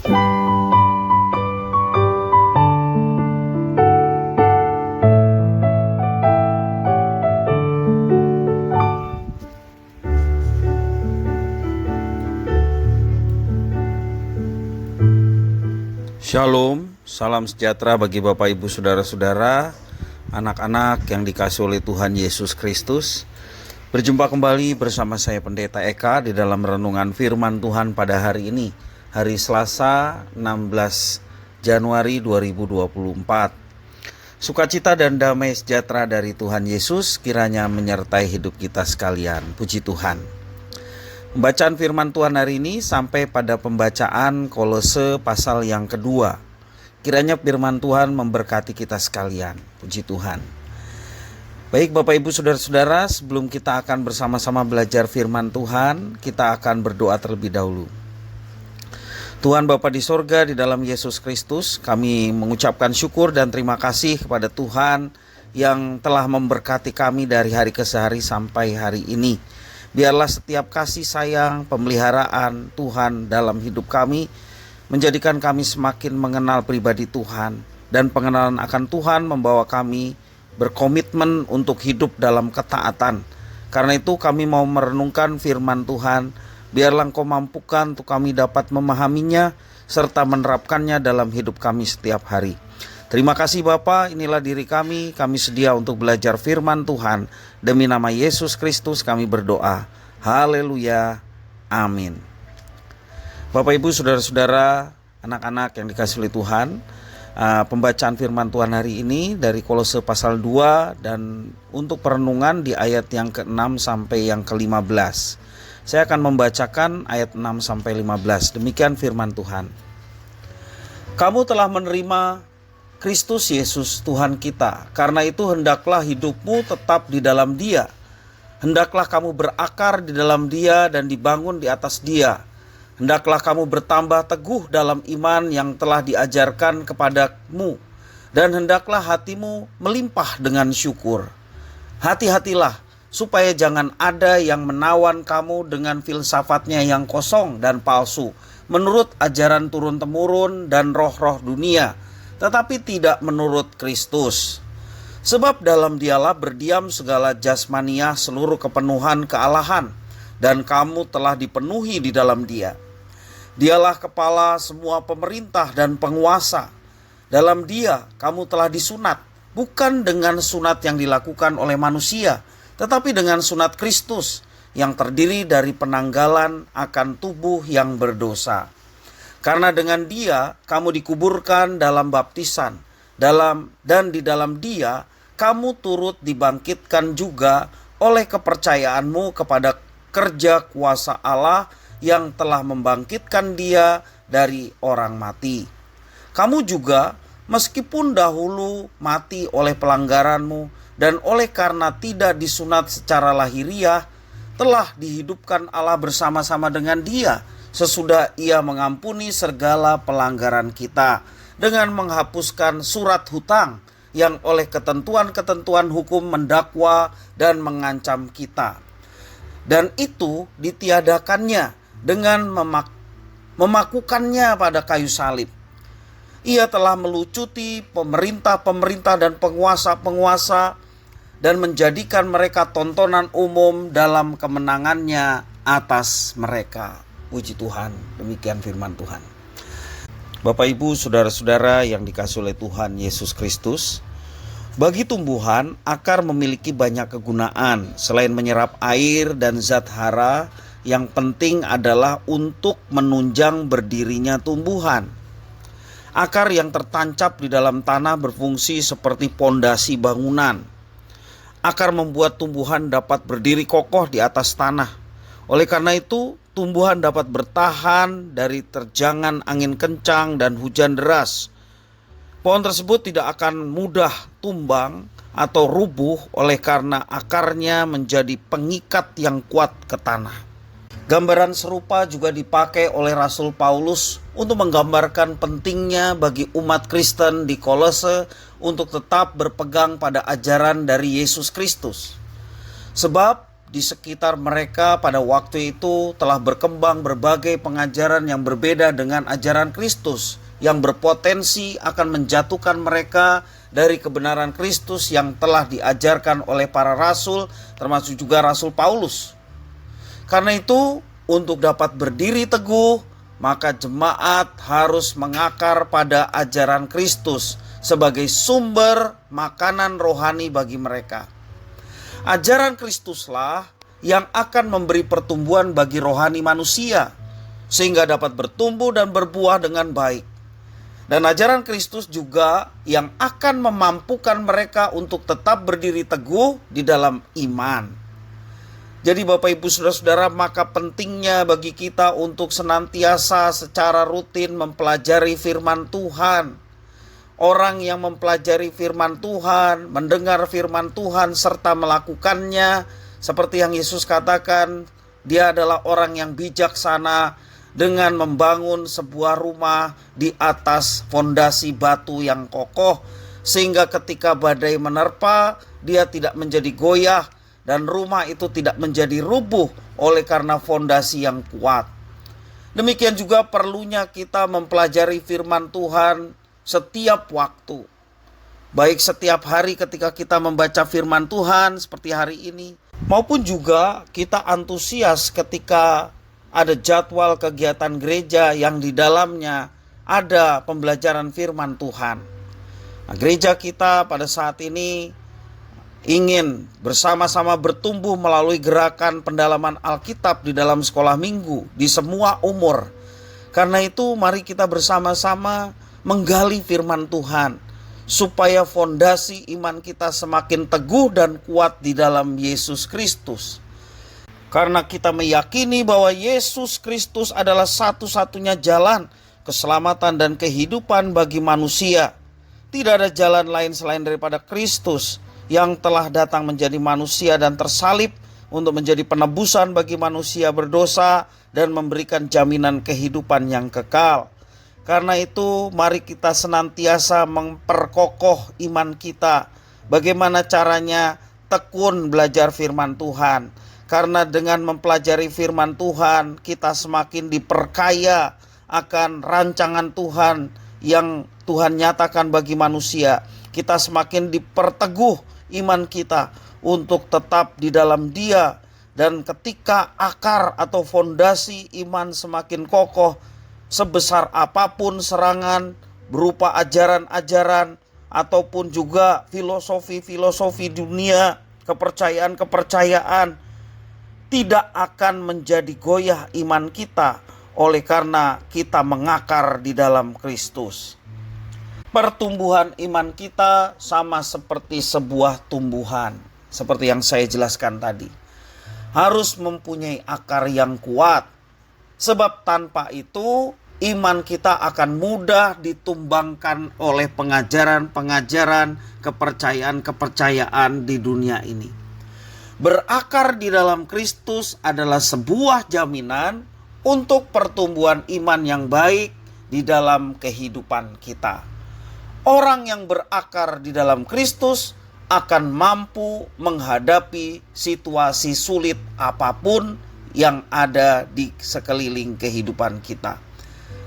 Shalom, salam sejahtera bagi Bapak Ibu Saudara-saudara, anak-anak yang dikasihi oleh Tuhan Yesus Kristus. Berjumpa kembali bersama saya Pendeta Eka di dalam renungan firman Tuhan pada hari ini, hari Selasa 16 Januari 2024. Sukacita dan damai sejahtera dari Tuhan Yesus kiranya menyertai hidup kita sekalian. Puji Tuhan. Pembacaan firman Tuhan hari ini sampai pada pembacaan Kolose pasal yang kedua. Kiranya firman Tuhan memberkati kita sekalian. Puji Tuhan. Baik Bapak Ibu Saudara-saudara, sebelum kita akan bersama-sama belajar firman Tuhan, kita akan berdoa terlebih dahulu. Tuhan Bapa di sorga, di dalam Yesus Kristus, kami mengucapkan syukur dan terima kasih kepada Tuhan yang telah memberkati kami dari hari ke hari sampai hari ini. Biarlah setiap kasih sayang, pemeliharaan Tuhan dalam hidup kami menjadikan kami semakin mengenal pribadi Tuhan. Dan pengenalan akan Tuhan membawa kami berkomitmen untuk hidup dalam ketaatan. Karena itu kami mau merenungkan firman Tuhan. Biarlah Engkau mampukan untuk kami dapat memahaminya serta menerapkannya dalam hidup kami setiap hari. Terima kasih Bapa, inilah diri kami sedia untuk belajar firman Tuhan. Demi nama Yesus Kristus kami berdoa. Haleluya, amin. Bapak Ibu Saudara-saudara, anak-anak yang dikasihi oleh Tuhan, pembacaan firman Tuhan hari ini dari Kolose pasal 2 dan untuk perenungan di ayat yang ke-6 sampai yang ke-15. Saya akan membacakan ayat 6 sampai 15. Demikian firman Tuhan. Kamu telah menerima Kristus Yesus Tuhan kita. Karena itu hendaklah hidupmu tetap di dalam Dia. Hendaklah kamu berakar di dalam Dia dan dibangun di atas Dia. Hendaklah kamu bertambah teguh dalam iman yang telah diajarkan kepadamu. Dan hendaklah hatimu melimpah dengan syukur. Hati-hatilah supaya jangan ada yang menawan kamu dengan filsafatnya yang kosong dan palsu, menurut ajaran turun-temurun dan roh-roh dunia, tetapi tidak menurut Kristus. Sebab dalam Dialah berdiam segala jasmania seluruh kepenuhan kealahan, dan kamu telah dipenuhi di dalam Dia. Dialah kepala semua pemerintah dan penguasa. Dalam Dia kamu telah disunat, bukan dengan sunat yang dilakukan oleh manusia, tetapi dengan sunat Kristus yang terdiri dari penanggalan akan tubuh yang berdosa. Karena dengan Dia kamu dikuburkan dalam baptisan, dan di dalam Dia kamu turut dibangkitkan juga oleh kepercayaanmu kepada kerja kuasa Allah yang telah membangkitkan Dia dari orang mati. Kamu juga meskipun dahulu mati oleh pelanggaranmu dan oleh karena tidak disunat secara lahiriah, telah dihidupkan Allah bersama-sama dengan Dia sesudah Ia mengampuni segala pelanggaran kita dengan menghapuskan surat hutang yang oleh ketentuan-ketentuan hukum mendakwa dan mengancam kita. Dan itu ditiadakannya dengan memakukannya pada kayu salib. Ia telah melucuti pemerintah-pemerintah dan penguasa-penguasa dan menjadikan mereka tontonan umum dalam kemenangannya atas mereka. Puji Tuhan, demikian firman Tuhan. Bapak Ibu Saudara-saudara yang dikasihi oleh Tuhan Yesus Kristus, bagi tumbuhan akar memiliki banyak kegunaan. Selain menyerap air dan zat hara, yang penting adalah untuk menunjang berdirinya tumbuhan. Akar yang tertancap di dalam tanah berfungsi seperti pondasi bangunan. Akar membuat tumbuhan dapat berdiri kokoh di atas tanah. Oleh karena itu, tumbuhan dapat bertahan dari terjangan angin kencang dan hujan deras. Pohon tersebut tidak akan mudah tumbang atau rubuh oleh karena akarnya menjadi pengikat yang kuat ke tanah. Gambaran serupa juga dipakai oleh Rasul Paulus untuk menggambarkan pentingnya bagi umat Kristen di Kolose untuk tetap berpegang pada ajaran dari Yesus Kristus. Sebab di sekitar mereka pada waktu itu telah berkembang berbagai pengajaran yang berbeda dengan ajaran Kristus, yang berpotensi akan menjatuhkan mereka dari kebenaran Kristus yang telah diajarkan oleh para rasul, termasuk juga Rasul Paulus. Karena itu, untuk dapat berdiri teguh, maka jemaat harus mengakar pada ajaran Kristus sebagai sumber makanan rohani bagi mereka. Ajaran Kristuslah yang akan memberi pertumbuhan bagi rohani manusia, sehingga dapat bertumbuh dan berbuah dengan baik. Dan ajaran Kristus juga yang akan memampukan mereka untuk tetap berdiri teguh di dalam iman. Jadi Bapak Ibu Saudara-saudara, maka pentingnya bagi kita untuk senantiasa secara rutin mempelajari firman Tuhan. Orang yang mempelajari firman Tuhan, mendengar firman Tuhan serta melakukannya, seperti yang Yesus katakan, dia adalah orang yang bijaksana dengan membangun sebuah rumah di atas fondasi batu yang kokoh, sehingga ketika badai menerpa, dia tidak menjadi goyah dan rumah itu tidak menjadi rubuh oleh karena fondasi yang kuat. Demikian juga perlunya kita mempelajari firman Tuhan setiap waktu, baik setiap hari ketika kita membaca firman Tuhan seperti hari ini, maupun juga kita antusias ketika ada jadwal kegiatan gereja yang di dalamnya ada pembelajaran firman Tuhan. Nah, gereja kita pada saat ini ingin bersama-sama bertumbuh melalui gerakan pendalaman Alkitab di dalam sekolah minggu di semua umur. Karena itu mari kita bersama-sama menggali firman Tuhan, supaya fondasi iman kita semakin teguh dan kuat di dalam Yesus Kristus. Karena kita meyakini bahwa Yesus Kristus adalah satu-satunya jalan keselamatan dan kehidupan bagi manusia. Tidak ada jalan lain selain daripada Kristus yang telah datang menjadi manusia dan tersalib untuk menjadi penebusan bagi manusia berdosa dan memberikan jaminan kehidupan yang kekal. Karena itu mari kita senantiasa memperkokoh iman kita. Bagaimana caranya? Tekun belajar firman Tuhan. Karena dengan mempelajari firman Tuhan, kita semakin diperkaya akan rancangan Tuhan yang Tuhan nyatakan bagi manusia. Kita semakin diperteguh iman kita untuk tetap di dalam Dia. Dan ketika akar atau fondasi iman semakin kokoh, sebesar apapun serangan berupa ajaran-ajaran ataupun juga filosofi-filosofi dunia, kepercayaan-kepercayaan, tidak akan menjadi goyah iman kita oleh karena kita mengakar di dalam Kristus. Pertumbuhan iman kita sama seperti sebuah tumbuhan, seperti yang saya jelaskan tadi. Harus mempunyai akar yang kuat, sebab tanpa itu iman kita akan mudah ditumbangkan oleh pengajaran-pengajaran, kepercayaan-kepercayaan di dunia ini. Berakar di dalam Kristus adalah sebuah jaminan untuk pertumbuhan iman yang baik di dalam kehidupan kita. Orang yang berakar di dalam Kristus akan mampu menghadapi situasi sulit apapun yang ada di sekeliling kehidupan kita.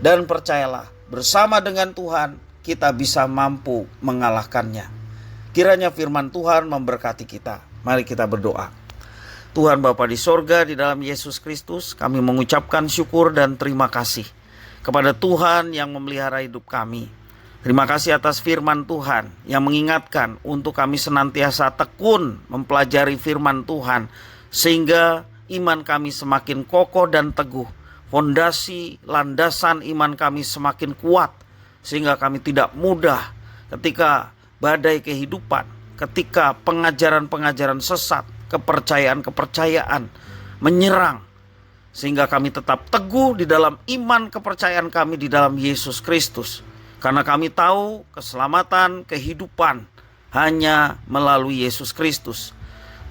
Dan percayalah, bersama dengan Tuhan kita bisa mampu mengalahkannya. Kiranya firman Tuhan memberkati kita. Mari kita berdoa. Tuhan Bapa di sorga, di dalam Yesus Kristus, kami mengucapkan syukur dan terima kasih kepada Tuhan yang memelihara hidup kami. Terima kasih atas firman Tuhan yang mengingatkan untuk kami senantiasa tekun mempelajari firman Tuhan, sehingga iman kami semakin kokoh dan teguh. Fondasi landasan iman kami semakin kuat, sehingga kami tidak mudah ketika badai kehidupan, ketika pengajaran-pengajaran sesat, kepercayaan-kepercayaan menyerang, sehingga kami tetap teguh di dalam iman kepercayaan kami di dalam Yesus Kristus. Karena kami tahu keselamatan, kehidupan hanya melalui Yesus Kristus.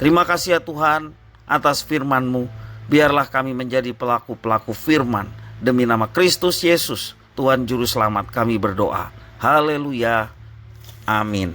Terima kasih ya Tuhan atas firman-Mu. Biarlah kami menjadi pelaku-pelaku firman. Demi nama Kristus Yesus, Tuhan Juru Selamat, kami berdoa. Haleluya. Amin.